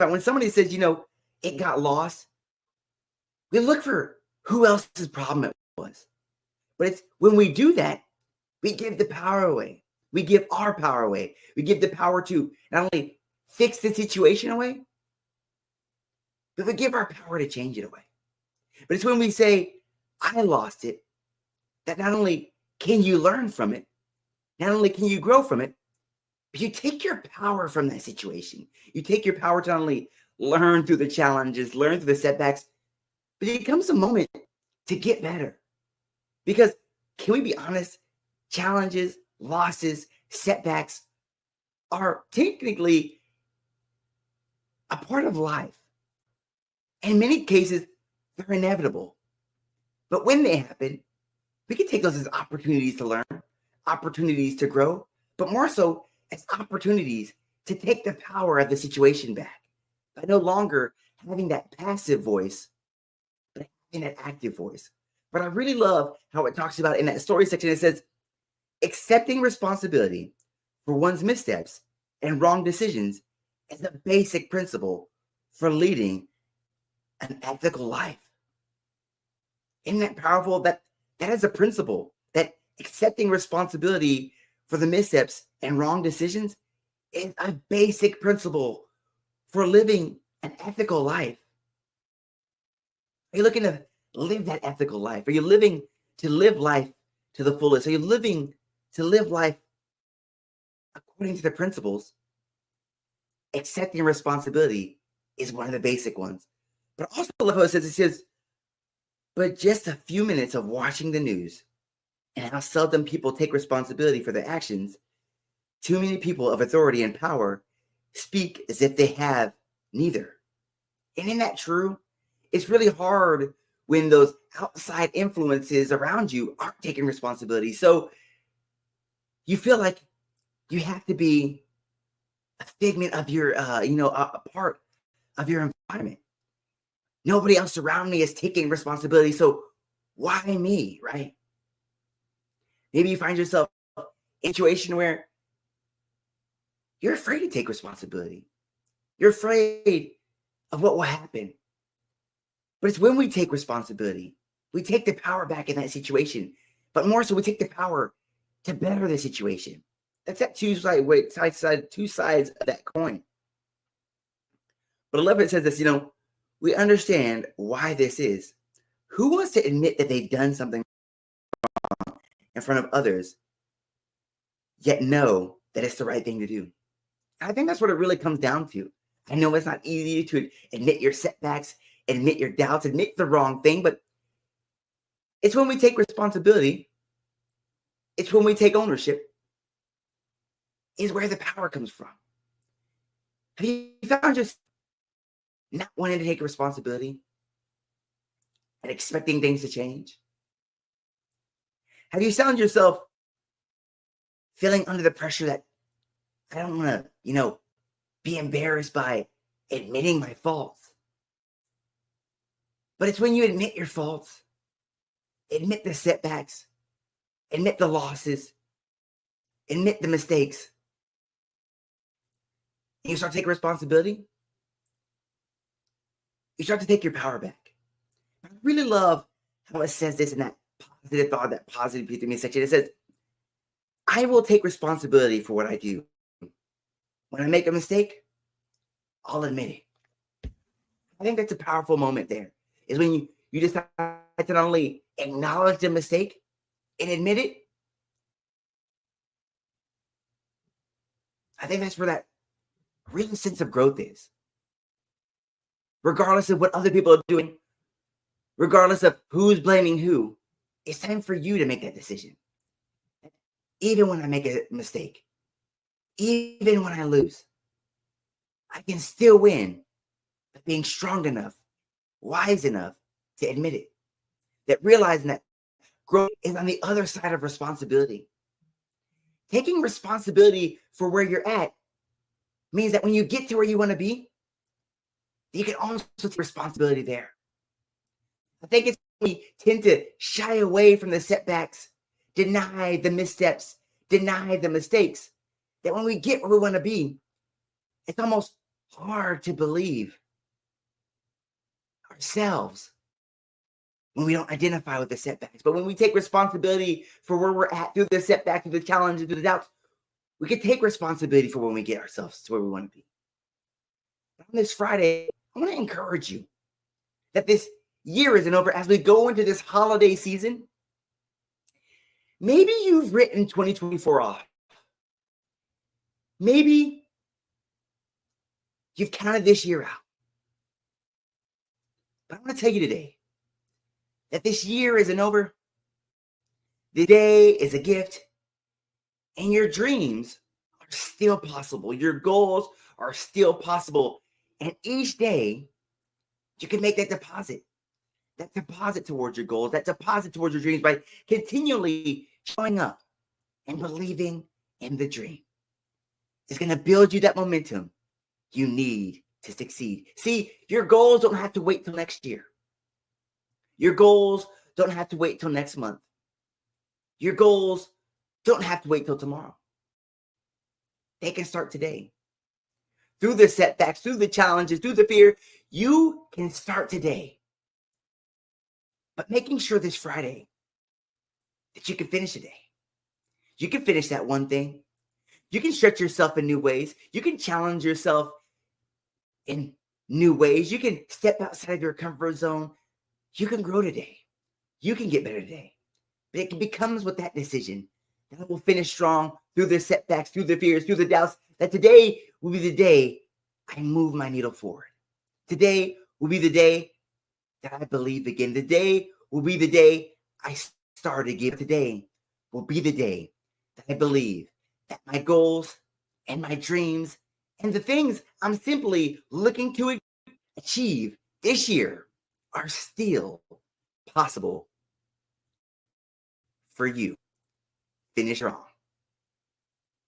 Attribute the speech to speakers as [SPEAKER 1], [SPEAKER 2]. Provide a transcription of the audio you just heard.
[SPEAKER 1] about when somebody says, it got lost, we look for who else's problem it was. But it's when we do that, we give the power away. We give our power away. We give the power to not only fix the situation away, but we give our power to change it away. But it's when we say, I lost it, that not only can you learn from it, not only can you grow from it, but you take your power from that situation. You take your power to not only learn through the challenges, learn through the setbacks, but it becomes a moment to get better. Because can we be honest? Challenges, losses, setbacks are technically a part of life. In many cases, they're inevitable. But when they happen, we can take those as opportunities to learn, opportunities to grow, but more so as opportunities to take the power of the situation back by no longer having that passive voice, but having that active voice. But I really love how it talks about in that story section. It says, accepting responsibility for one's missteps and wrong decisions is a basic principle for leading an ethical life. Isn't that powerful? That is a principle, that accepting responsibility for the missteps and wrong decisions is a basic principle for living an ethical life. Are you looking to live that ethical life? Are you living to live life to the fullest? Are you living to live life according to the principles? Accepting responsibility is one of the basic ones. But also love how it says, but just a few minutes of watching the news and how seldom people take responsibility for their actions, too many people of authority and power speak as if they have neither. And isn't that true? It's really hard when those outside influences around you aren't taking responsibility. So you feel like you have to be a figment of your, a part of your environment. Nobody else around me is taking responsibility. So why me, right? Maybe you find yourself in a situation where you're afraid to take responsibility. You're afraid of what will happen. But it's when we take responsibility, we take the power back in that situation. But more so, we take the power to better the situation. That's that two sides of that coin. But I love it says this, we understand why this is. Who wants to admit that they've done something wrong in front of others, yet know that it's the right thing to do? I think that's what it really comes down to. I know it's not easy to admit your setbacks, admit your doubts, admit the wrong thing, but it's when we take responsibility, it's when we take ownership, is where the power comes from. Have you found just not wanting to take responsibility and expecting things to change? Have you found yourself feeling under the pressure that I don't want to, be embarrassed by admitting my faults? But it's when you admit your faults, admit the setbacks, admit the losses, admit the mistakes, and you start taking responsibility, you start to take your power back. I really love how it says this in that positive thought, that positive piece of me section. It says, I will take responsibility for what I do. When I make a mistake, I'll admit it. I think that's a powerful moment there, is when you decide to not only acknowledge the mistake and admit it. I think that's where that real sense of growth is. Regardless of what other people are doing, regardless of who's blaming who, it's time for you to make that decision. Even when I make a mistake, even when I lose, I can still win by being strong enough, wise enough to admit it. That realizing that growth is on the other side of responsibility. Taking responsibility for where you're at means that when you get to where you want to be, you can also take responsibility there. I think it's we tend to shy away from the setbacks, deny the missteps, deny the mistakes, that when we get where we want to be, it's almost hard to believe ourselves when we don't identify with the setbacks. But when we take responsibility for where we're at through the setbacks, through the challenges, through the doubts, we can take responsibility for when we get ourselves to where we want to be. On this Friday, I want to encourage you that this year isn't over. As we go into this holiday season, maybe you've written 2024 off. Maybe you've counted this year out. But I want to tell you today that this year isn't over. The day is a gift, and your dreams are still possible. Your goals are still possible. And each day, you can make that deposit towards your goals, that deposit towards your dreams by continually showing up and believing in the dream. It's going to build you that momentum you need to succeed. See, your goals don't have to wait till next year. Your goals don't have to wait till next month. Your goals don't have to wait till tomorrow. They can start today. Through the setbacks, through the challenges, through the fear, you can start today. But making sure this Friday that you can finish today. You can finish that one thing. You can stretch yourself in new ways. You can challenge yourself in new ways. You can step outside of your comfort zone. You can grow today. You can get better today. But it becomes with that decision that will finish strong through the setbacks, through the fears, through the doubts, that today will be the day I move my needle forward. Today will be the day that I believe again. Today will be the day I start again. Today will be the day that I believe that my goals and my dreams and the things I'm simply looking to achieve this year are still possible for you. Finish strong.